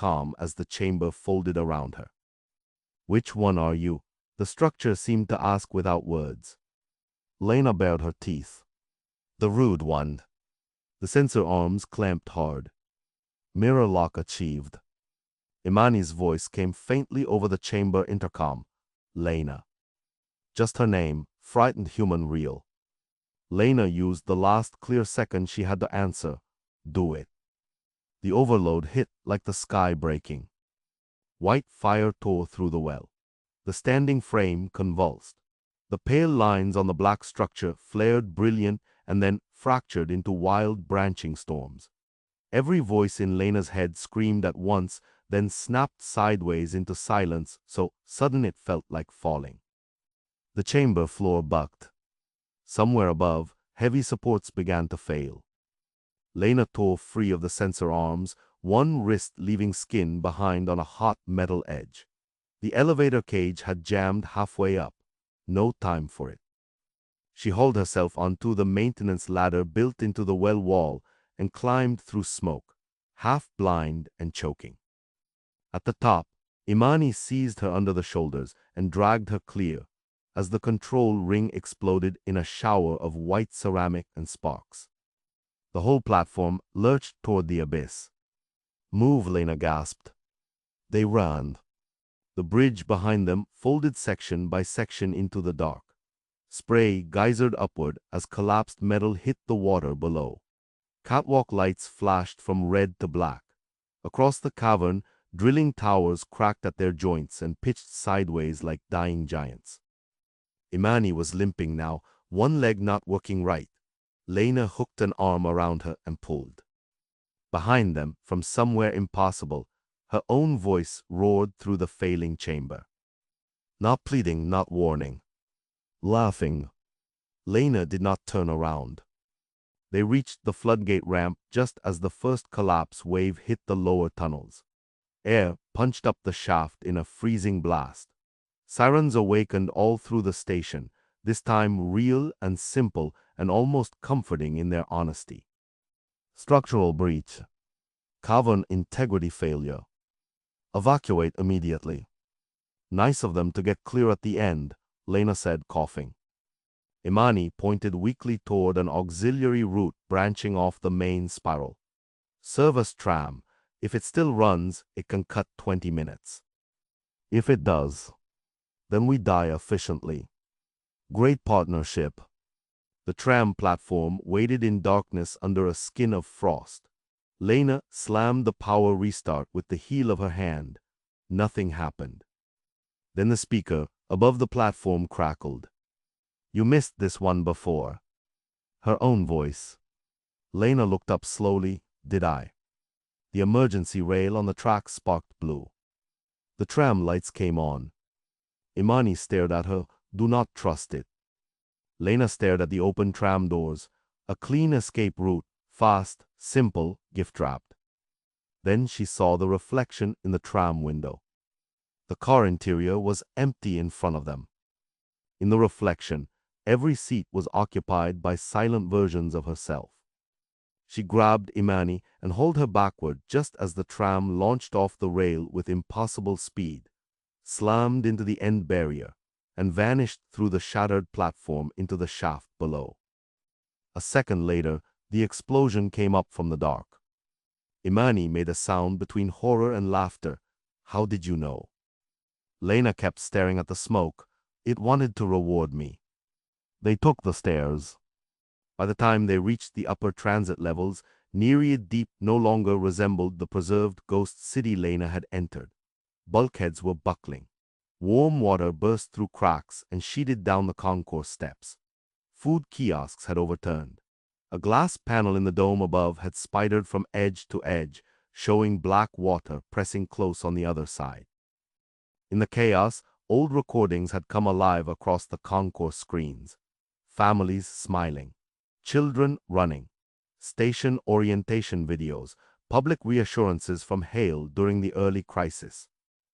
calm as the chamber folded around her. "Which one are you?" the structure seemed to ask without words. Lena bared her teeth. "The rude one." The sensor arms clamped hard. "Mirror lock achieved." Imani's voice came faintly over the chamber intercom. "Lena." Just her name, frightened human real. Lena used the last clear second she had to answer. "Do it." The overload hit like the sky breaking. White fire tore through the well. The standing frame convulsed. The pale lines on the black structure flared brilliant and then fractured into wild branching storms. Every voice in Lena's head screamed at once, then snapped sideways into silence so sudden it felt like falling. The chamber floor bucked. Somewhere above, heavy supports began to fail. Lena tore free of the sensor arms, one wrist leaving skin behind on a hot metal edge. The elevator cage had jammed halfway up. No time for it. She hauled herself onto the maintenance ladder built into the well wall and climbed through smoke, half blind and choking. At the top, Imani seized her under the shoulders and dragged her clear, as the control ring exploded in a shower of white ceramic and sparks. The whole platform lurched toward the abyss. "Move," Lena gasped. They ran. The bridge behind them folded section by section into the dark. Spray geysered upward as collapsed metal hit the water below. Catwalk lights flashed from red to black. Across the cavern, drilling towers cracked at their joints and pitched sideways like dying giants. Imani was limping now, one leg not working right. Lena hooked an arm around her and pulled. Behind them, from somewhere impossible, her own voice roared through the failing chamber. Not pleading, not warning. Laughing. Lena did not turn around. They reached the floodgate ramp just as the first collapse wave hit the lower tunnels. Air punched up the shaft in a freezing blast. Sirens awakened all through the station, this time real and simple and almost comforting in their honesty. Structural breach. Cavern integrity failure. Evacuate immediately. Nice of them to get clear at the end, Lena said, coughing. Imani pointed weakly toward an auxiliary route branching off the main spiral. Service tram. If it still runs, it can cut 20 minutes. If it does, then we die efficiently. Great partnership. The tram platform waited in darkness under a skin of frost. Lena slammed the power restart with the heel of her hand. Nothing happened. Then the speaker above the platform crackled. "You missed this one before." Her own voice. Lena looked up slowly. "Did I?" The emergency rail on the track sparked blue. The tram lights came on. Imani stared at her. "Do not trust it." Lena stared at the open tram doors. A clean escape route, fast, simple, gift-wrapped. Then she saw the reflection in the tram window. The car interior was empty in front of them. In the reflection, every seat was occupied by silent versions of herself. She grabbed Imani and hauled her backward just as the tram launched off the rail with impossible speed, slammed into the end barrier, and vanished through the shattered platform into the shaft below. A second later, the explosion came up from the dark. Imani made a sound between horror and laughter. "How did you know?" Lena kept staring at the smoke. "It wanted to reward me." They took the stairs. By the time they reached the upper transit levels, Nereid Deep no longer resembled the preserved ghost city Lena had entered. Bulkheads were buckling. Warm water burst through cracks and sheeted down the concourse steps. Food kiosks had overturned. A glass panel in the dome above had spidered from edge to edge, showing black water pressing close on the other side. In the chaos, old recordings had come alive across the concourse screens. Families smiling. Children running. Station orientation videos. Public reassurances from Hale during the early crisis.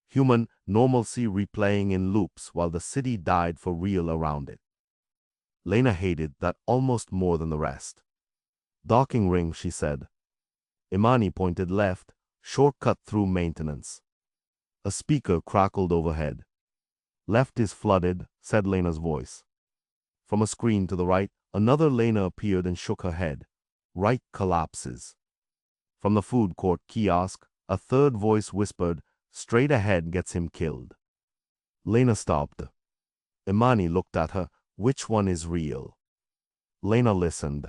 Human normalcy replaying in loops while the city died for real around it. Lena hated that almost more than the rest. "Docking ring," she said. Imani pointed left, Shortcut through maintenance. A speaker crackled overhead. Left is flooded, said Lena's voice. From a screen to the right, another Lena appeared and shook her head. Right collapses. From the food court kiosk, a third voice whispered, straight ahead gets him killed. Lena stopped. Imani looked at her. Which one is real? Lena listened.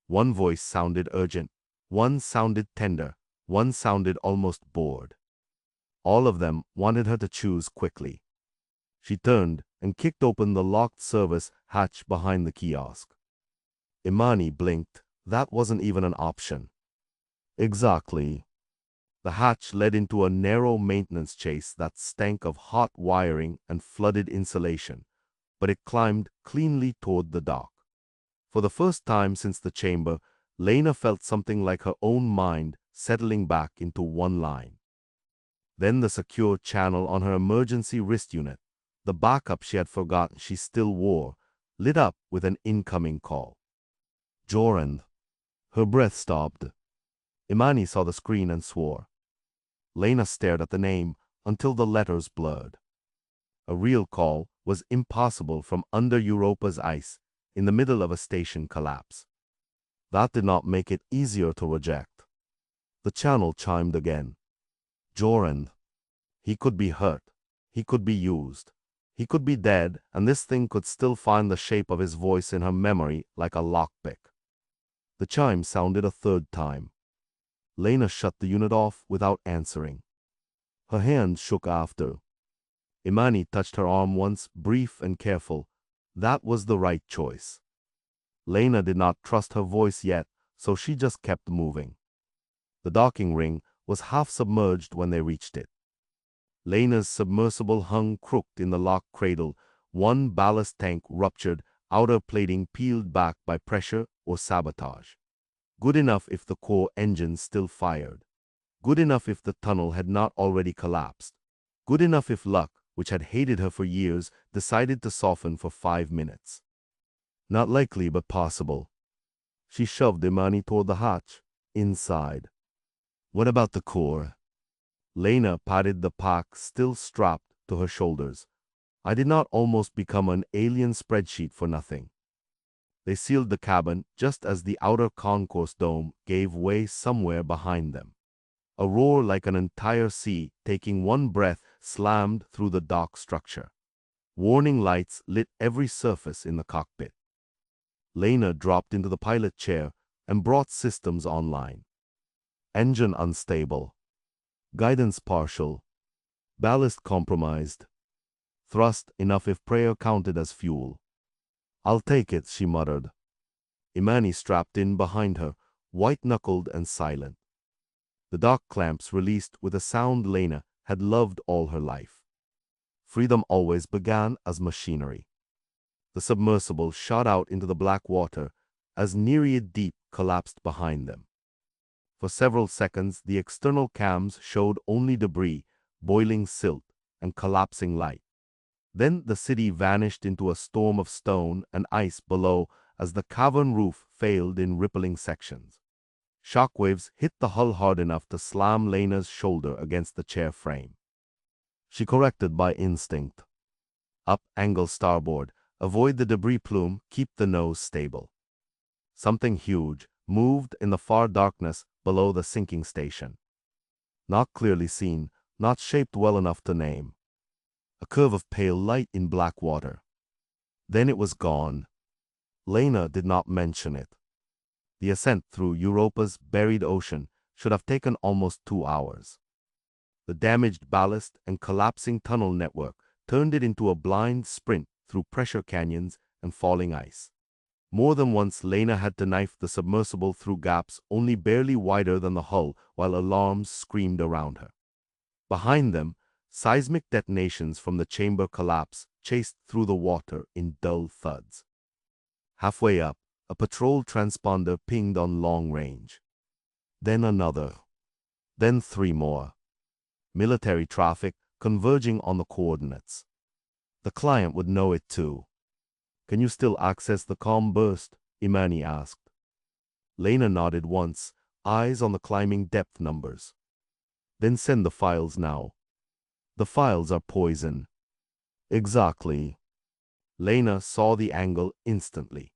One voice sounded urgent. One sounded tender. One sounded almost bored. All of them wanted her to choose quickly. She turned and kicked open the locked service hatch behind the kiosk. Imani blinked. That wasn't even an option. Exactly. The hatch led into a narrow maintenance chase that stank of hot wiring and flooded insulation, but it climbed cleanly toward the dock. For the first time since the chamber, Lena felt something like her own mind settling back into one line. Then the secure channel on her emergency wrist unit, the backup she had forgotten she still wore, lit up with an incoming call. Jorand. Her breath stopped. Imani saw the screen and swore. Lena stared at the name until the letters blurred. A real call was impossible from under Europa's ice in the middle of a station collapse. That did not make it easier to reject. The channel chimed again. Jorand. He could be hurt. He could be used. He could be dead, and this thing could still find the shape of his voice in her memory like a lockpick. The chime sounded a third time. Lena shut the unit off without answering. Her hand shook after. Imani touched her arm once, brief and careful. That was the right choice. Lena did not trust her voice yet, so she just kept moving. The docking ring was half submerged when they reached it. Lena's submersible hung crooked in the locked cradle, one ballast tank ruptured, outer plating peeled back by pressure or sabotage. Good enough if the core engine still fired. Good enough if the tunnel had not already collapsed. Good enough if luck, which had hated her for years, decided to soften for 5 minutes. Not likely, but possible. She shoved Imani toward the hatch. Inside. What about the core? Lena patted the pack still strapped to her shoulders. I did not almost become an alien spreadsheet for nothing. They sealed the cabin just as the outer concourse dome gave way somewhere behind them. A roar like an entire sea taking one breath slammed through the dock structure. Warning lights lit every surface in the cockpit. Lena dropped into the pilot chair and brought systems online. Engine unstable. Guidance partial. Ballast compromised. Thrust enough if prayer counted as fuel. I'll take it, she muttered. Imani strapped in behind her, white-knuckled and silent. The dock clamps released with a sound Lena had loved all her life. Freedom always began as machinery. The submersible shot out into the black water as Nereid Deep collapsed behind them. For several seconds, the external cams showed only debris, boiling silt, and collapsing light. Then the city vanished into a storm of stone and ice below as the cavern roof failed in rippling sections. Shockwaves hit the hull hard enough to slam Lena's shoulder against the chair frame. She corrected by instinct. Up, angle starboard, avoid the debris plume, keep the nose stable. Something huge moved in the far darkness below the sinking station. Not clearly seen, not shaped well enough to name. A curve of pale light in black water. Then it was gone. Lena did not mention it. The ascent through Europa's buried ocean should have taken almost 2 hours. The damaged ballast and collapsing tunnel network turned it into a blind sprint through pressure canyons and falling ice. More than once, Lena had to knife the submersible through gaps only barely wider than the hull while alarms screamed around her. Behind them, seismic detonations from the chamber collapse chased through the water in dull thuds. Halfway up, a patrol transponder pinged on long range. Then another. Then 3 more. Military traffic converging on the coordinates. The client would know it too. Can you still access the comm burst? Imani asked. Lena nodded once, eyes on the climbing depth numbers. Then send the files now. The files are poison. Exactly. Lena saw the angle instantly.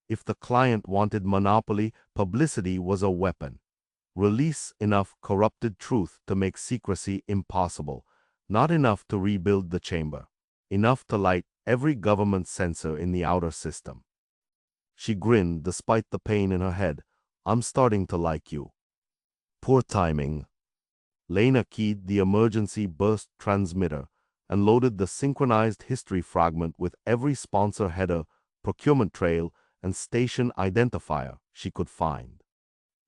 If the client wanted monopoly, publicity was a weapon. Release enough corrupted truth to make secrecy impossible, not enough to rebuild the chamber, enough to light every government sensor in the outer system. She grinned despite the pain in her head. I'm starting to like you. Poor timing. Lena keyed the emergency burst transmitter and loaded the synchronized history fragment with every sponsor header, procurement trail, and station identifier she could find.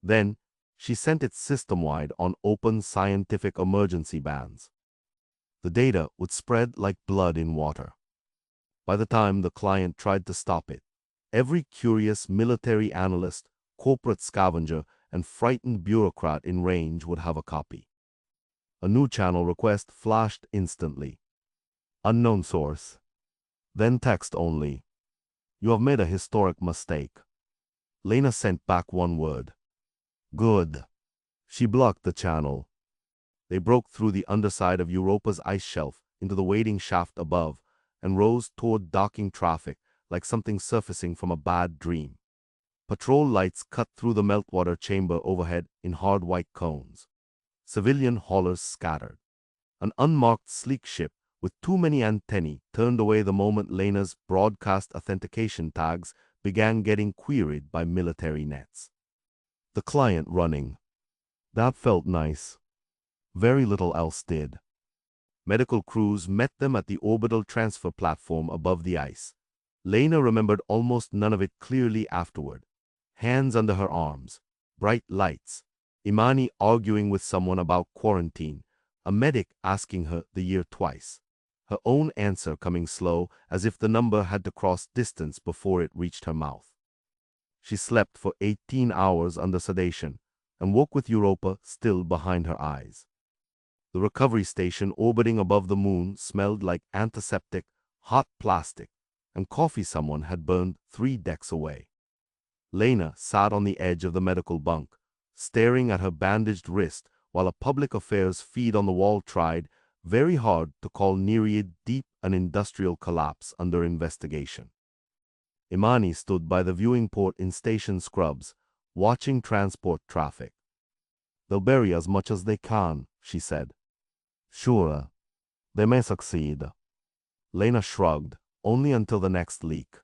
Then, she sent it system-wide on open scientific emergency bands. The data would spread like blood in water. By the time the client tried to stop it, every curious military analyst, corporate scavenger, and frightened bureaucrat in range would have a copy. A new channel request flashed instantly. Unknown source. Then text only. You have made a historic mistake. Lena sent back one word. Good. She blocked the channel. They broke through the underside of Europa's ice shelf into the waiting shaft above and rose toward docking traffic like something surfacing from a bad dream. Patrol lights cut through the meltwater chamber overhead in hard white cones. Civilian haulers scattered. An unmarked sleek ship with too many antennae turned away the moment Lena's broadcast authentication tags began getting queried by military nets. The client running. That felt nice. Very little else did. Medical crews met them at the orbital transfer platform above the ice. Lena remembered almost none of it clearly afterward. Hands under her arms, bright lights, Imani arguing with someone about quarantine, a medic asking her the year twice, her own answer coming slow as if the number had to cross distance before it reached her mouth. She slept for 18 hours under sedation and woke with Europa still behind her eyes. The recovery station orbiting above the moon smelled like antiseptic, hot plastic, and coffee someone had burned 3 decks away. Lena sat on the edge of the medical bunk, staring at her bandaged wrist while a public affairs feed on the wall tried very hard to call Nereid deep an industrial collapse under investigation. Imani stood by the viewing port in station scrubs, watching transport traffic. They'll bury as much as they can, she said. Sure, they may succeed. Lena shrugged, only until the next leak.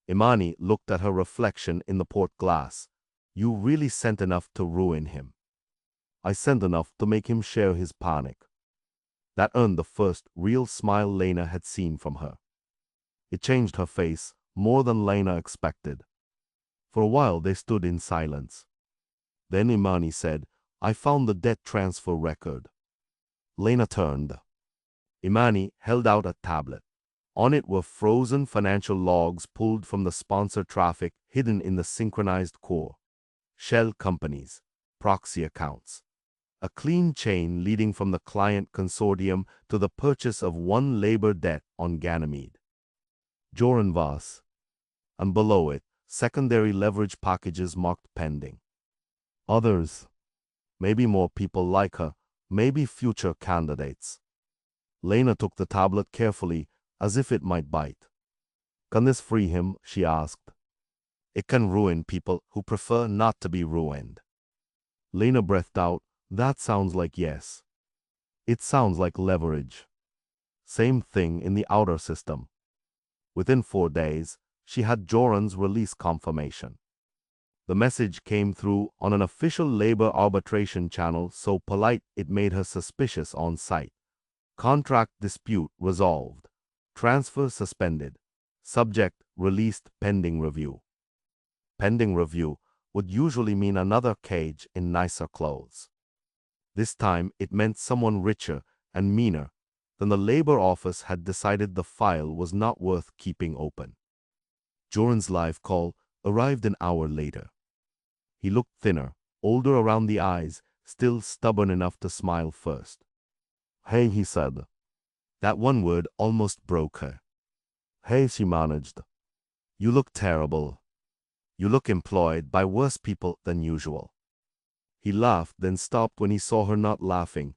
Imani looked at her reflection in the port glass. You really sent enough to ruin him. I sent enough to make him share his panic. That earned the first real smile Lena had seen from her. It changed her face more than Lena expected. For a while they stood in silence. Then Imani said, I found the debt transfer record. Lena turned. Imani held out a tablet. On it were frozen financial logs pulled from the sponsor traffic hidden in the synchronized core. Shell companies, proxy accounts. A clean chain leading from the client consortium to the purchase of one labor debt on Ganymede. Joran Voss. And below it, secondary leverage packages marked pending. Others. Maybe more people like her, maybe future candidates. Lena took the tablet carefully, as if it might bite. Can this free him? She asked. It can ruin people who prefer not to be ruined. Lena breathed out, that sounds like yes. It sounds like leverage. Same thing in the outer system. Within 4 days, she had Joran's release confirmation. The message came through on an official labor arbitration channel so polite it made her suspicious on sight. Contract dispute resolved. Transfer suspended. Subject released pending review. Pending review would usually mean another cage in nicer clothes. This time it meant someone richer and meaner than the labor office had decided the file was not worth keeping open. Joran's live call arrived an hour later. He looked thinner, older around the eyes, still stubborn enough to smile first. Hey, he said. That one word almost broke her. Hey, she managed. You look terrible. You look employed by worse people than usual. He laughed, then stopped when he saw her not laughing.